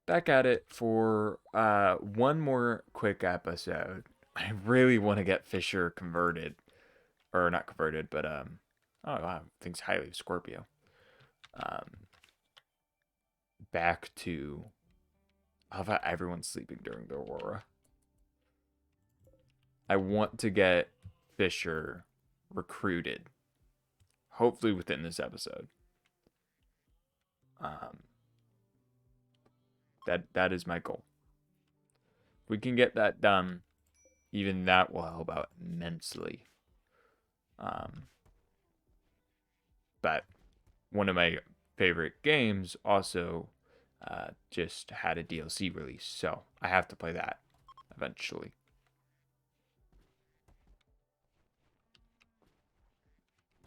back at it for one more quick episode. I really want to get Fisher converted, or not converted, but oh wow, thinks highly of Scorpio. Um, back to how about everyone's sleeping during the Aurora. I want to get Fisher recruited, hopefully within this episode. Um, that is my goal. If we can get that done, even that will help out immensely. Um, but one of my favorite games also just had a DLC release, so I have to play that eventually.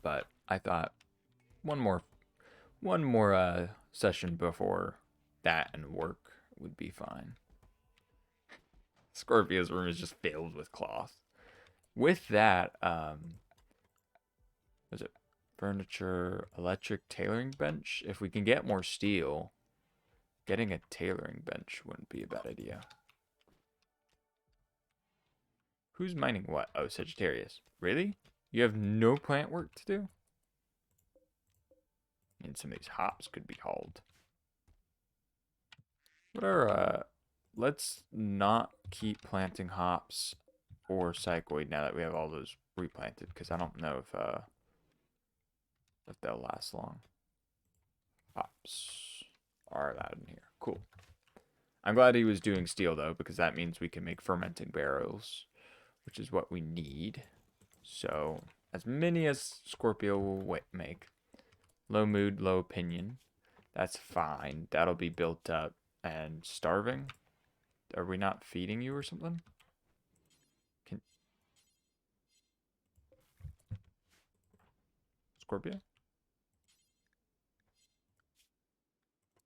But I thought one more session before that and work would be fine. Scorpio's room is just filled with cloth. With that, was it furniture, electric tailoring bench? If we can get more steel, getting a tailoring bench wouldn't be a bad idea. Who's mining what? Oh, Sagittarius. Really? You have no plant work to do? I mean, some of these hops could be hauled. What are, let's not keep planting hops or psychoid now that we have all those replanted, because I don't know if they'll last long. Hops are allowed in here. Cool. I'm glad he was doing steel, though, because that means we can make fermenting barrels, which is what we need. So, as many as Scorpio will make. Low mood, low opinion. That's fine. That'll be built up. And starving? Are we not feeding you or something? Can Scorpio?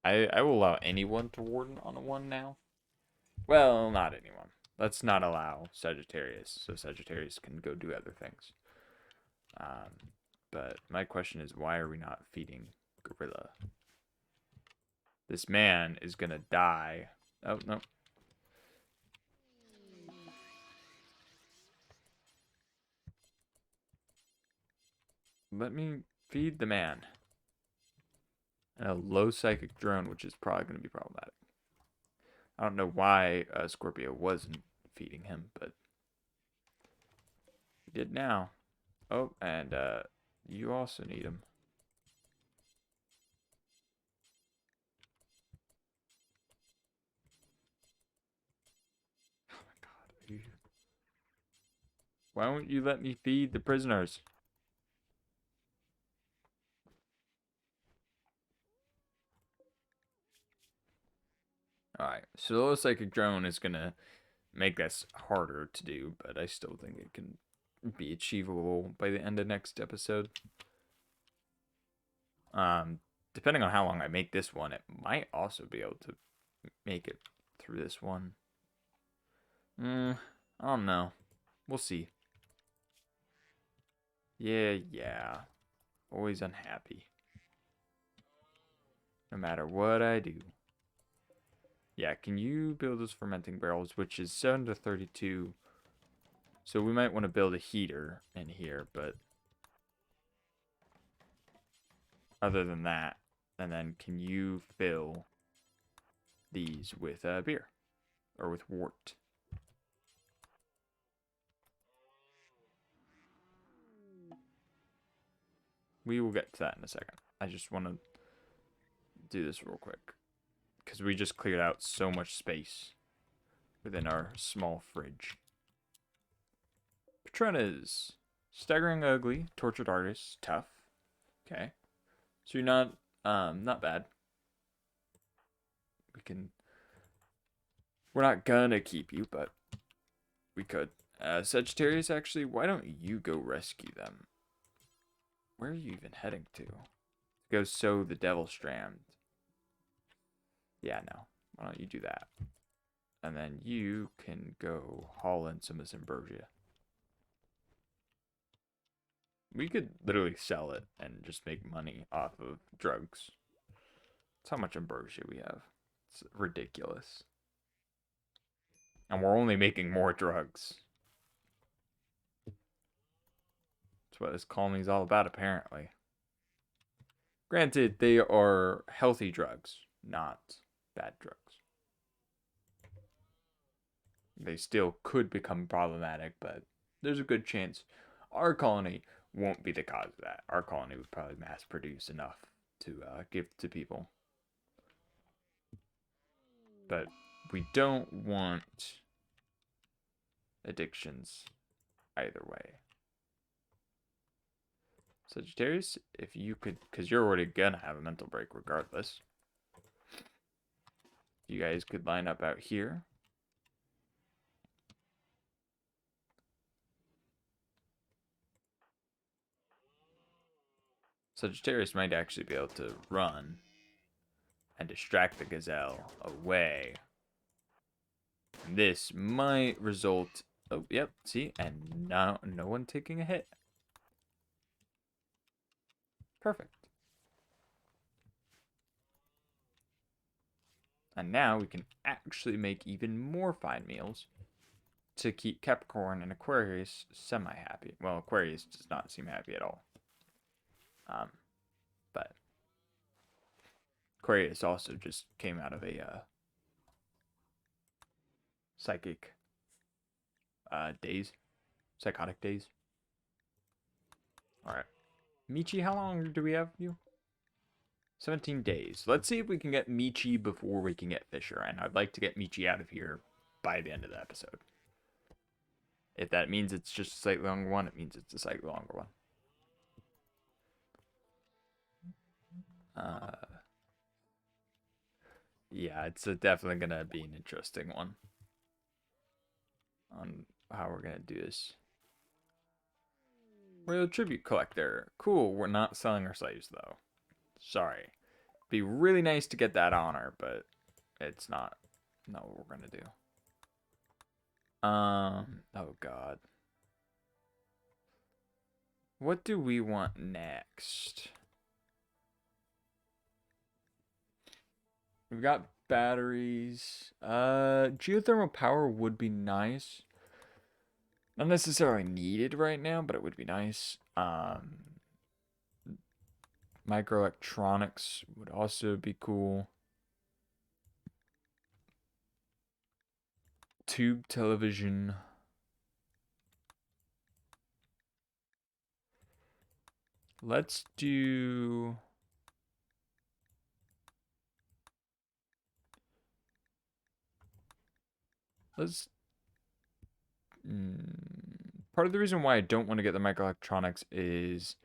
I will allow anyone to warden on a 1 now. Well, not anyone. Let's not allow Sagittarius, so Sagittarius can go do other things. But my question is, why are we not feeding Gorilla? This man is gonna die. Oh, no. Let me feed the man. And a low psychic drone, which is probably going to be problematic. I don't know why Scorpio wasn't feeding him, but he did now. Oh, and you also need him. Oh my god. Why won't you let me feed the prisoners? Alright, so the low psychic drone is going to make this harder to do, but I still think it can be achievable by the end of next episode. Depending on how long I make this one, it might also be able to make it through this one. I don't know. We'll see. Yeah. Always unhappy. No matter what I do. Yeah, can you build those fermenting barrels, which is 7 to 32. So we might want to build a heater in here, but other than that, and then can you fill these with beer or with wort? We will get to that in a second. I just want to do this real quick because we just cleared out so much space within our small fridge. Patronus. Staggering ugly, tortured artist, tough. Okay. So you're not bad. We're not gonna keep you, but we could. Sagittarius, actually, why don't you go rescue them? Where are you even heading to? Go sow the devil strand. Yeah, no. Why don't you do that? And then you can go haul in some of this ambrosia. We could literally sell it and just make money off of drugs. That's how much ambrosia we have. It's ridiculous. And we're only making more drugs. That's what this colony's all about, apparently. Granted, they are healthy drugs, not bad drugs. They still could become problematic, but there's a good chance our colony won't be the cause of that. Our colony would probably mass produce enough to give to people. But we don't want addictions either way. Sagittarius, if you could, because you're already gonna have a mental break regardless. You guys could line up out here. Sagittarius might actually be able to run and distract the gazelle away. This might result. Oh, yep. See, and no one taking a hit. Perfect. And now we can actually make even more fine meals to keep Capricorn and Aquarius semi-happy. Well, Aquarius does not seem happy at all. But Aquarius also just came out of a psychic daze. Psychotic daze. Alright. Michi, how long do we have you? 17 days. Let's see if we can get Michi before we can get Fisher. And I'd like to get Michi out of here by the end of the episode. If that means it's just a slightly longer one, it means it's a slightly longer one. Yeah, it's definitely going to be an interesting one on how we're going to do this. Royal Tribute Collector. Cool, we're not selling our slaves, though. Sorry. Be really nice to get that honor, but it's not what we're going to do. Oh, God. What do we want next? We've got batteries. Geothermal power would be nice. Not necessarily needed right now, but it would be nice. Microelectronics would also be cool. Tube television. Let's do... Part of the reason why I don't want to get the microelectronics is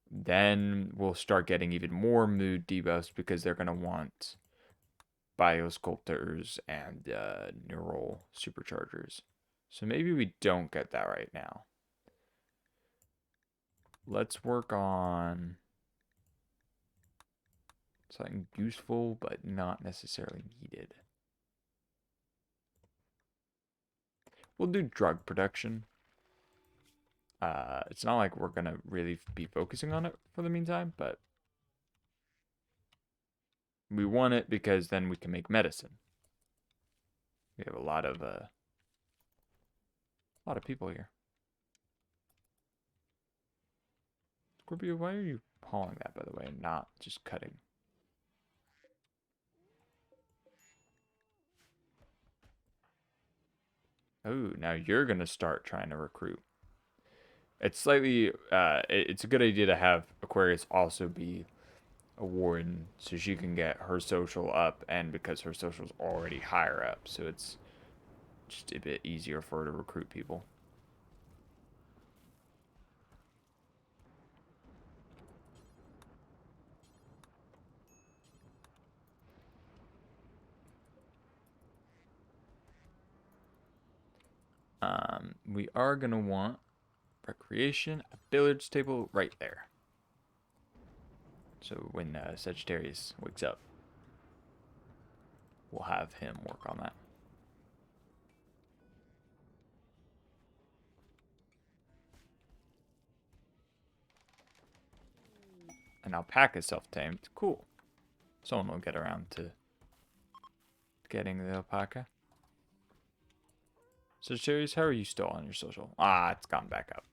then we'll start getting even more mood debuffs because they're going to want biosculptors and neural superchargers. So maybe we don't get that right now. Let's work on something useful but not necessarily needed. We'll do drug production. It's not like we're gonna really be focusing on it for the meantime, but we want it because then we can make medicine. We have a lot of people here. Scorpio, why are you hauling that, by the way, and not just cutting? Oh, now you're gonna start trying to recruit. It's slightly, it's a good idea to have Aquarius also be a warden so she can get her social up, and because her social's already higher up, so it's just a bit easier for her to recruit people. We are gonna want recreation, a billiards table right there. So when Sagittarius wakes up, we'll have him work on that. An alpaca self-tamed. Cool. Someone will get around to getting the alpaca. So, Sherry's, how are you still on your social? Ah, it's gone back up.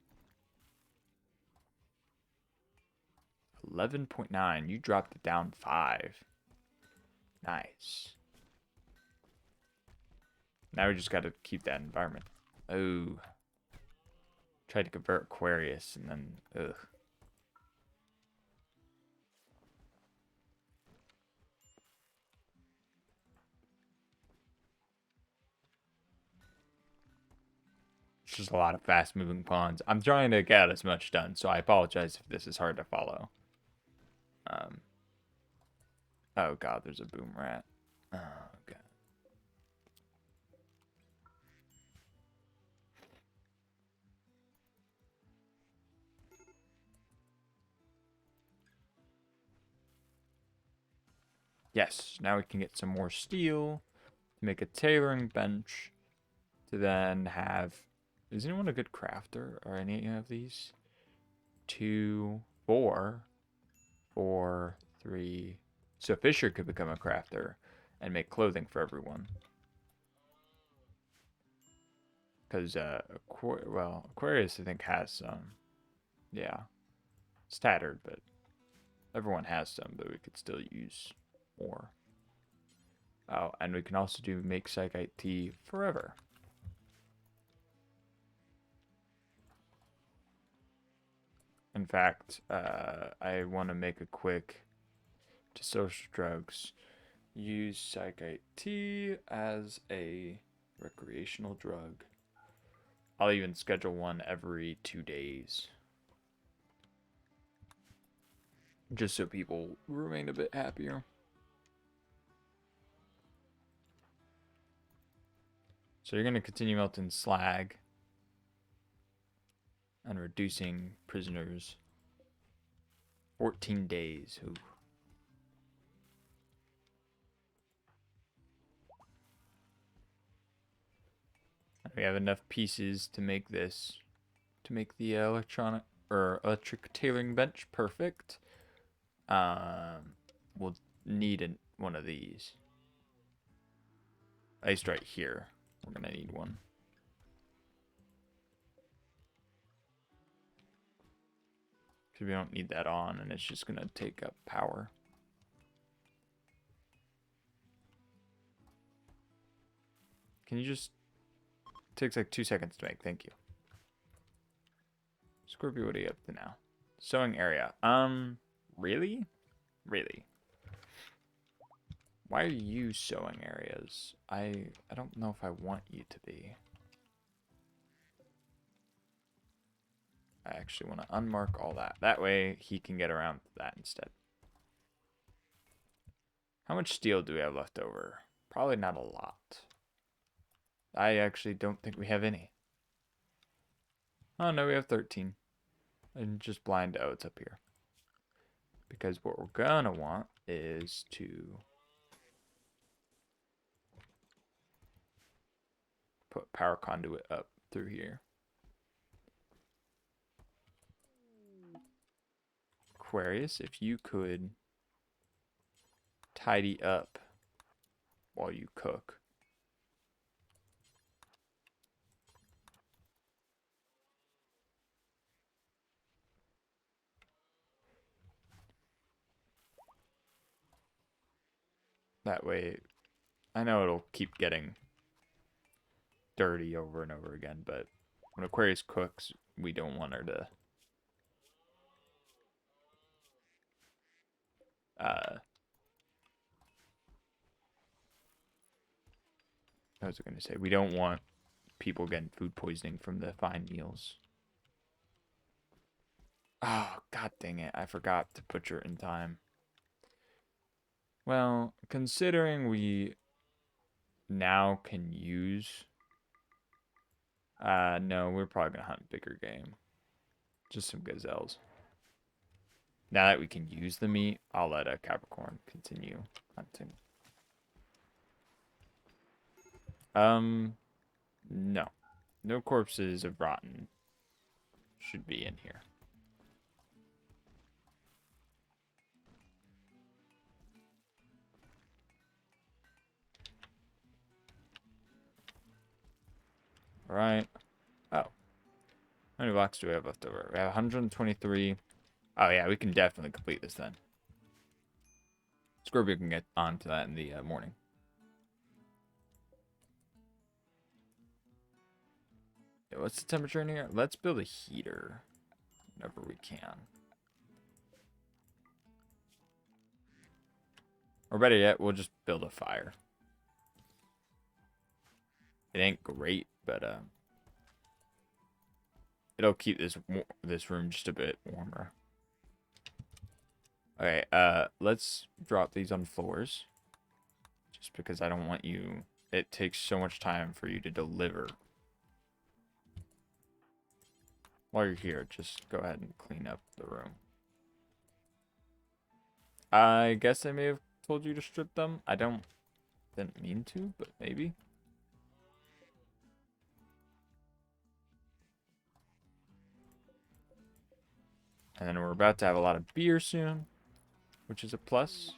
11.9. You dropped it down 5. Nice. Now we just got to keep that environment. Oh. Tried to convert Aquarius and then, ugh. It's just a lot of fast-moving pawns. I'm trying to get as much done, so I apologize if this is hard to follow. Oh god, there's a boom rat. Oh god. Yes, now we can get some more steel to make a tailoring bench to then have... Is anyone a good crafter? Or any of these? 2, 4, 4, 3. So Fisher could become a crafter and make clothing for everyone. Because, well, Aquarius, I think, has some. Yeah. It's tattered, but everyone has some, but we could still use more. Oh, and we can also do make Psychite tea forever. In fact, I want to make a quick to social drugs. Use Psychite tea as a recreational drug. I'll even schedule one every 2 days. Just so people remain a bit happier. So you're going to continue melting slag and reducing prisoners. 14 days. Ooh. We have enough pieces to make this, to make the electric tailoring bench perfect. We'll need one of these. At least right here, we're gonna need one. Because we don't need that on, and it's just gonna take up power. Can you just... It takes like 2 seconds to make, thank you. Scorpio, what are you up to now? Sewing area. Really? Really? Why are you sewing areas? I don't know if I want you to be. I actually want to unmark all that. That way he can get around that instead. How much steel do we have left over? Probably not a lot. I actually don't think we have any. Oh no, we have 13. And just blind, oh, it's up here. Because what we're gonna want is to put power conduit up through here. Aquarius, if you could tidy up while you cook. That way, I know it'll keep getting dirty over and over again, but when Aquarius cooks, we don't want her to what was I going to say? We don't want people getting food poisoning from the fine meals. Oh, god dang it. I forgot to butcher in time. Well, considering we now can use... no, we're probably going to hunt bigger game. Just some gazelles. Now that we can use the meat, I'll let a Capricorn continue hunting. No. No corpses of rotten should be in here. Alright. Oh. How many blocks do we have left over? We have 123. Oh, yeah, we can definitely complete this then. Scorpio can get on to that in the morning. Yeah, what's the temperature in here? Let's build a heater whenever we can. Or better yet, we'll just build a fire. It ain't great, but it'll keep this room just a bit warmer. Okay, let's drop these on floors. Just because I don't want you... It takes so much time for you to deliver. While you're here, just go ahead and clean up the room. I guess I may have told you to strip them. Didn't mean to, but maybe. And then we're about to have a lot of beer soon, which is a plus.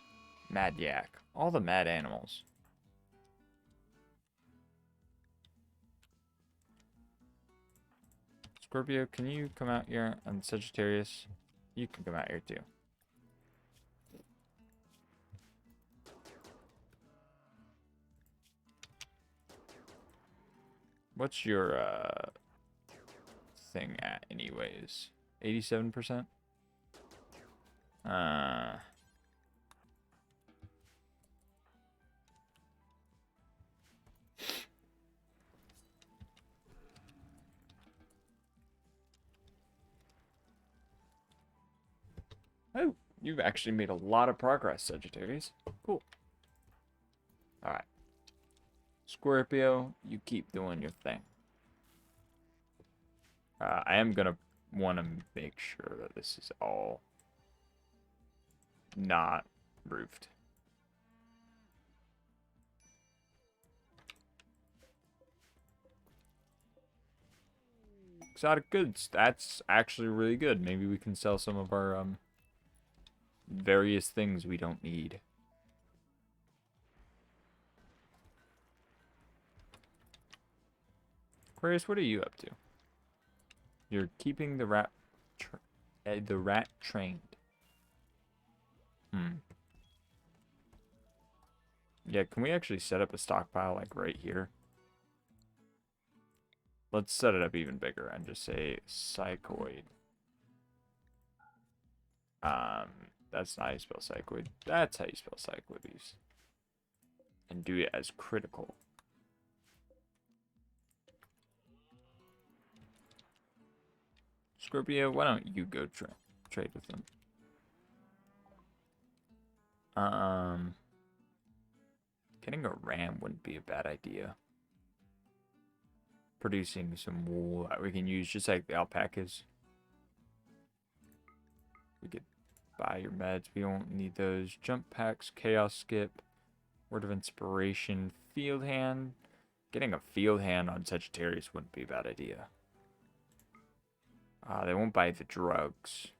Mad yak. All the mad animals. Scorpio, can you come out here? And Sagittarius, you can come out here too. What's your thing at anyways? 87%? Oh, you've actually made a lot of progress, Sagittarius. Cool. Alright. Scorpio, you keep doing your thing. I am going to want to make sure that this is all not roofed. Exotic goods. That's actually really good. Maybe we can sell some of our various things we don't need. Aquarius, what are you up to? You're keeping the rat trained. Yeah, can we actually set up a stockpile like right here? Let's set it up even bigger and just say psychoid. That's not how you spell psychoid. That's how you spell psychoids. And do it as critical. Scorpio, why don't you go trade with them? Getting a ram wouldn't be a bad idea. Producing some wool that we can use just like the alpacas. We could buy your meds. We don't need those. Jump packs, chaos skip, word of inspiration, field hand. Getting a field hand on Sagittarius wouldn't be a bad idea. They won't buy the drugs.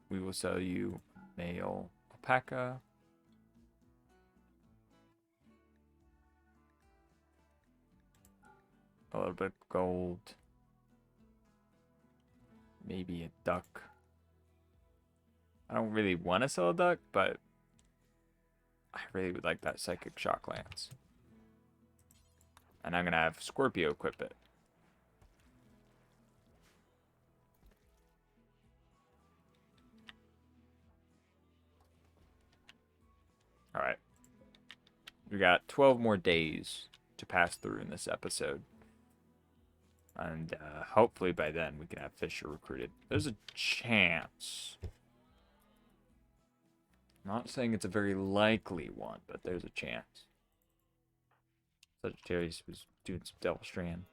We will sell you male alpaca. A little bit of gold. Maybe a duck. I don't really want to sell a duck, but I really would like that psychic shock lance. And I'm going to have Scorpio equip it. Alright. We got 12 more days to pass through in this episode. And hopefully by then we can have Fisher recruited. There's a chance. I'm not saying it's a very likely one, but there's a chance. Sagittarius was doing some Devil Strand.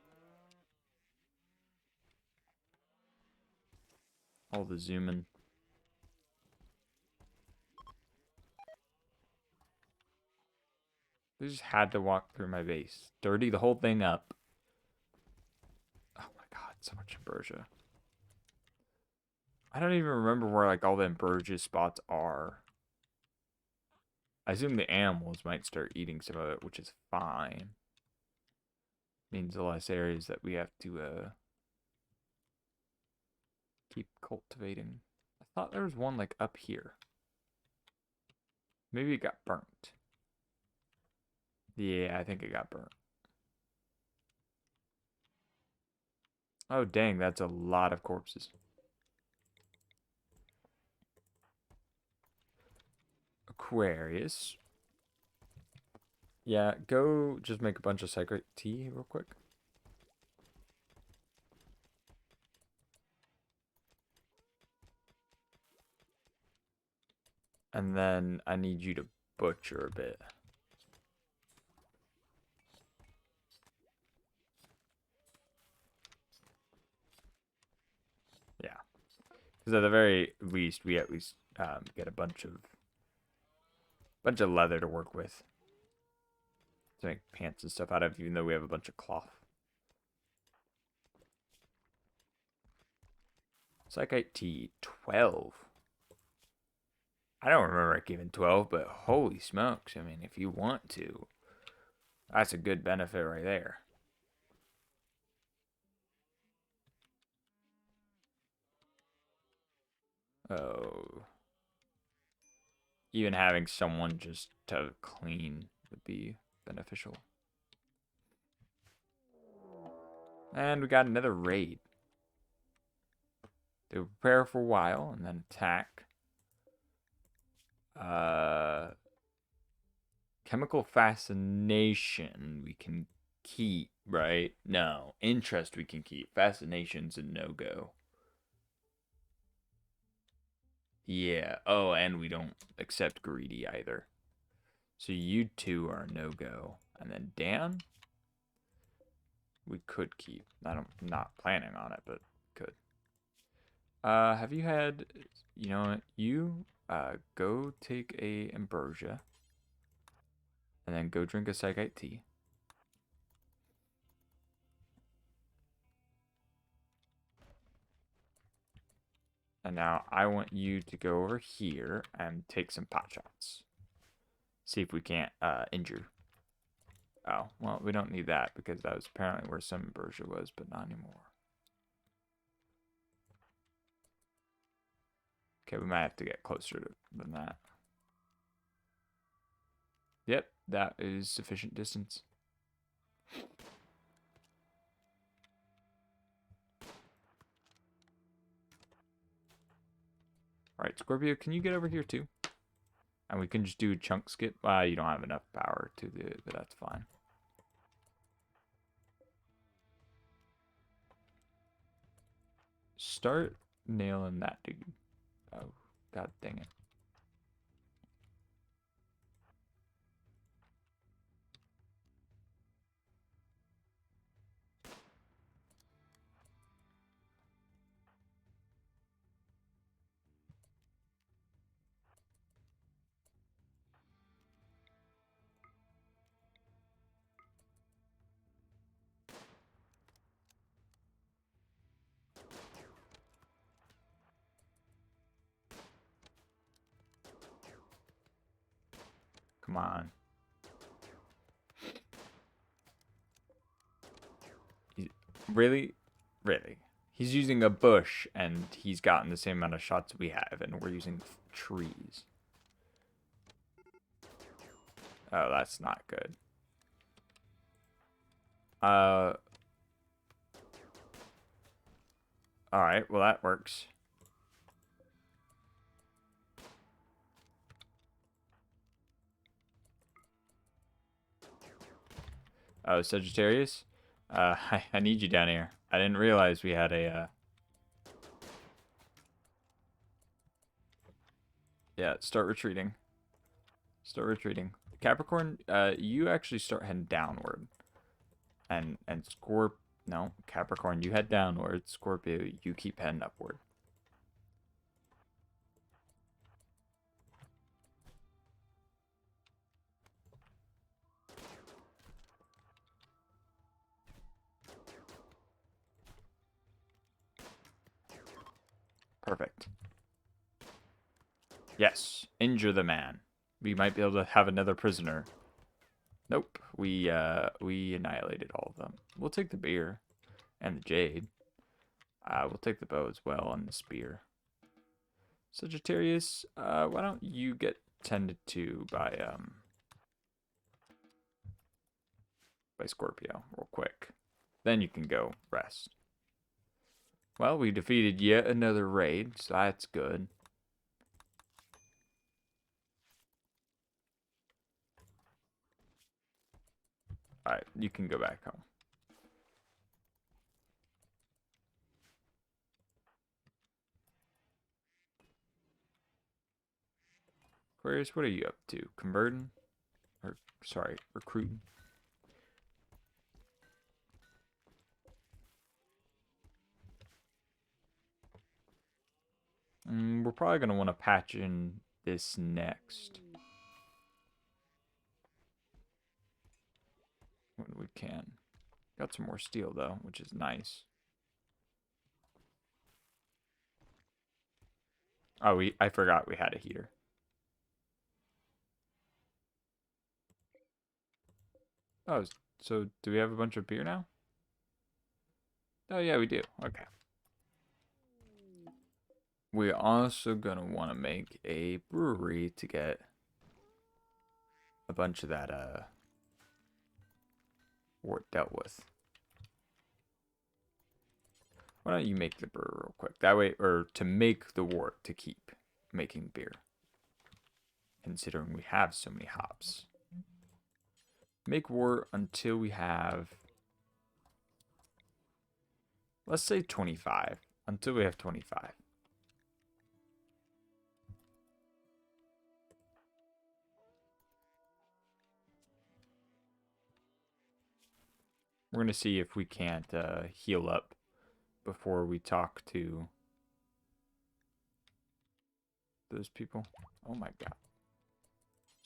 All the zooming. They just had to walk through my base. Dirty the whole thing up. Oh my god, so much ambrosia. I don't even remember where like all the ambrosia spots are. I assume the animals might start eating some of it, which is fine. Means the less areas that we have to keep cultivating. I thought there was one like up here. Maybe it got burnt. Yeah, I think it got burnt. Oh, dang, that's a lot of corpses. Aquarius. Yeah, go just make a bunch of secret tea real quick. And then I need you to butcher a bit. Yeah. Because at the very least, we at least get a bunch of leather to work with. To make pants and stuff out of, even though we have a bunch of cloth. Psychite tea, 12. I don't remember giving 12, but holy smokes. I mean, if you want to, that's a good benefit right there. Oh. Even having someone just to clean would be beneficial. And we got another raid. They prepare for a while and then attack. Chemical fascination we can keep, right? No. Interest we can keep. Fascination's a no-go. Yeah. Oh, and we don't accept greedy either. So you two are a no-go. And then Dan, we could keep. I'm not planning on it, but could. Have you had, you know what? You go take a ambrosia. And then go drink a psychite tea. And now I want you to go over here and take some pot shots. See if we can't injure. Oh, well, we don't need that because that was apparently where some ambrosia was, but not anymore. Okay, we might have to get closer than that. Yep, that is sufficient distance. Alright, Scorpio, can you get over here too? And we can just do a chunk skip. You don't have enough power to do it, but that's fine. Start nailing that dude. Oh, god dang it. Come on. Really? Really? He's using a bush, and he's gotten the same amount of shots we have, and we're using trees. Oh, that's not good. Alright, well that works. Oh, Sagittarius? I need you down here. I didn't realize we had a, Yeah, start retreating. Start retreating. Capricorn, you actually start heading downward. And no, Capricorn, you head downward. Scorpio, you keep heading upward. Perfect. Yes, injure the man. We might be able to have another prisoner. Nope. We annihilated all of them. We'll take the beer and the jade. We'll take the bow as well and the spear. Sagittarius, why don't you get tended to by Scorpio real quick. Then you can go rest. Well, we defeated yet another raid, so that's good. Alright, you can go back home. Aquarius, what are you up to? Converting? Or, sorry, recruiting? We're probably going to want to patch in this next. When we can. Got some more steel, though, which is nice. Oh, I forgot we had a heater. Oh, so do we have a bunch of beer now? Oh, yeah, we do. Okay. We're also going to want to make a brewery to get a bunch of that, wart dealt with. Why don't you make the brew real quick? That way, or to make the wort to keep making beer. Considering we have so many hops. Make wort until we have, let's say 25. Until we have 25. We're going to see if we can't heal up before we talk to those people. Oh my god.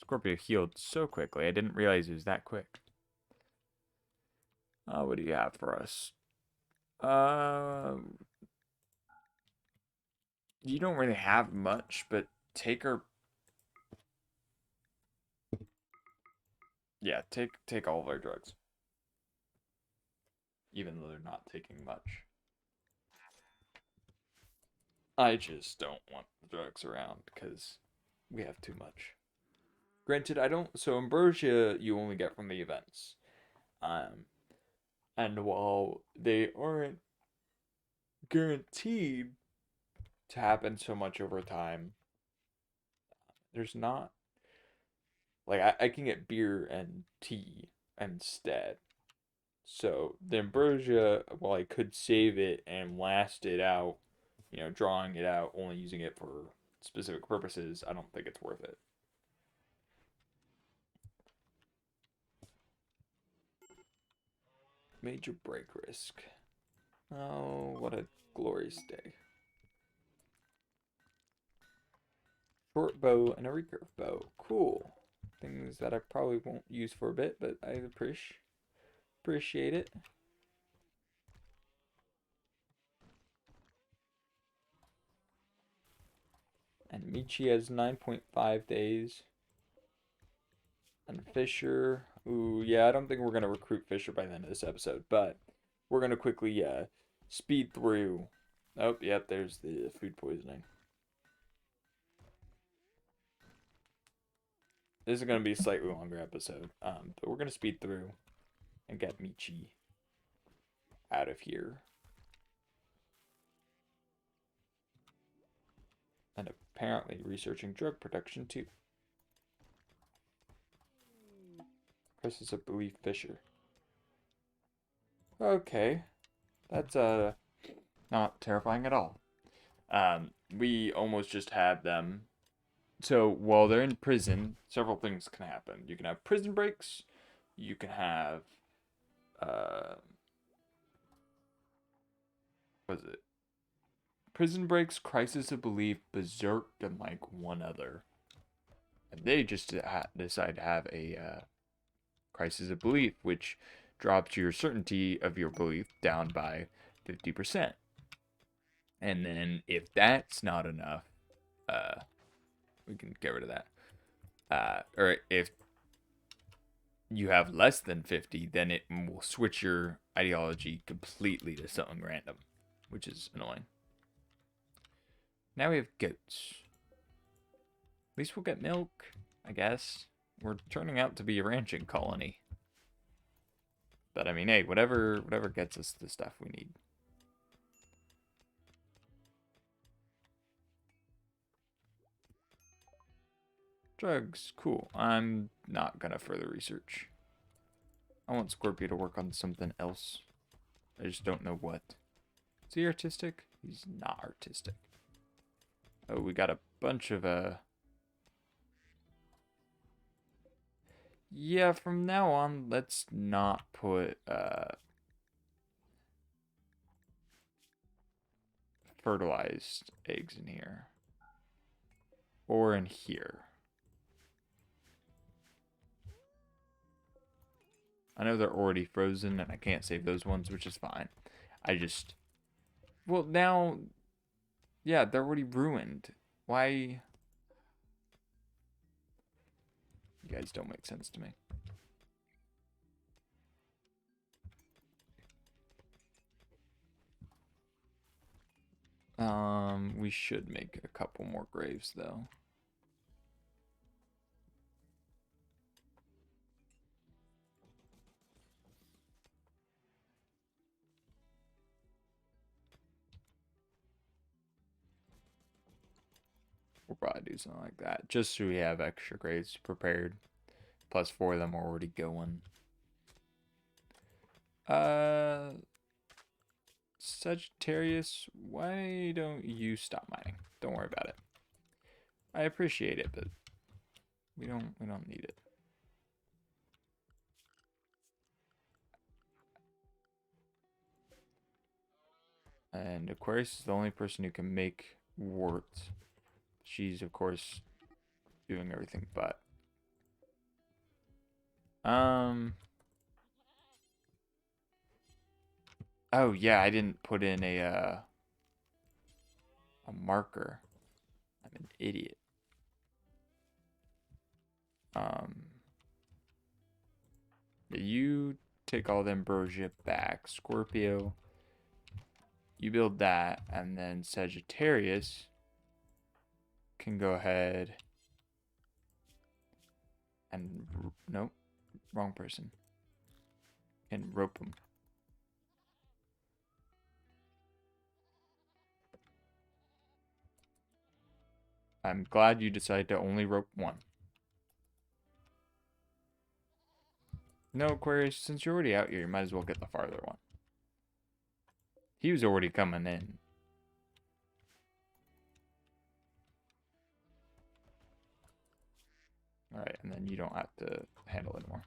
Scorpio healed so quickly. I didn't realize it was that quick. What do you have for us? You don't really have much, but take her. Yeah, take all of our drugs. Even though they're not taking much. I just don't want the drugs around because we have too much. Granted, I don't. So ambrosia you only get from the events, and while they aren't guaranteed to happen so much over time, there's not like I can get beer and tea instead. So the ambrosia, while I could save it and last it out, drawing it out, only using it for specific purposes, I don't think it's worth it. Major break risk. Oh, what a glorious day. Short bow and a recurve bow. Cool. Things that I probably won't use for a bit, but I appreciate it. And Michi has 9.5 days. And Fisher, ooh, yeah, I don't think we're going to recruit Fisher by the end of this episode, but we're going to quickly speed through. Oh, yep, there's the food poisoning. This is going to be a slightly longer episode, but we're going to speed through and get Michi out of here. And apparently researching drug production too. Crisis of Belief Fisher. Okay. That's not terrifying at all. We almost just had them. So while they're in prison, several things can happen. You can have prison breaks. You can have what is it? Prison breaks, crisis of belief, berserk, and like one other. And they just decide to have a crisis of belief, which drops your certainty of your belief down by 50%. And then if that's not enough, we can get rid of that. or if you have less than 50, then it will switch your ideology completely to something random, which is annoying. Now we have goats. At least we'll get milk, I guess. We're turning out to be a ranching colony. But I mean, hey, whatever gets us the stuff we need. Drugs, cool. I'm not gonna further research. I want Scorpio to work on something else. I just don't know what. Is he artistic? He's not artistic. Oh, we got a bunch of yeah, from now on, let's not put fertilized eggs in here. Or in here. I know they're already frozen and I can't save those ones, which is fine. I just... Well, now... Yeah, they're already ruined. Why... You guys don't make sense to me. We should make a couple more graves, though. We'll probably do something like that, just so we have extra graves prepared. Plus 4 of them are already going. Sagittarius, why don't you stop mining? Don't worry about it. I appreciate it, but we don't need it. And Aquarius is the only person who can make warts. She's of course doing everything but. Oh yeah, I didn't put in a marker. I'm an idiot. You take all the ambrosia back. Scorpio, you build that, and then Sagittarius can go ahead and nope, wrong person. And rope them. I'm glad you decided to only rope one. No, Aquarius, since you're already out here, you might as well get the farther one. He was already coming in. Alright, and then you don't have to handle it more.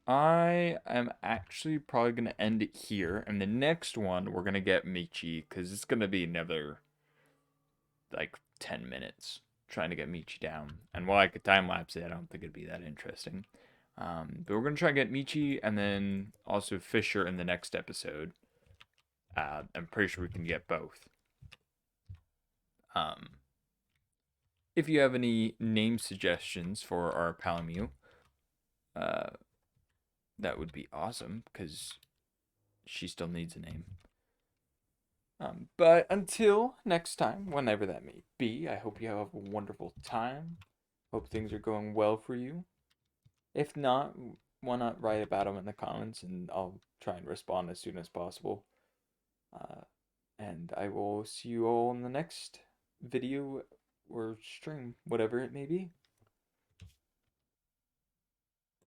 I am actually probably going to end it here. And the next one, we're going to get Michi, because it's going to be another, like, 10 minutes trying to get Michi down. And while I could time-lapse it, I don't think it'd be that interesting. But we're going to try and get Michi, and then also Fisher in the next episode. I'm pretty sure we can get both. If you have any name suggestions for our Palamew, that would be awesome, because she still needs a name. But until next time, whenever that may be, I hope you have a wonderful time. Hope things are going well for you. If not, why not write about them in the comments, and I'll try and respond as soon as possible. And I will see you all in the next video or stream, whatever it may be.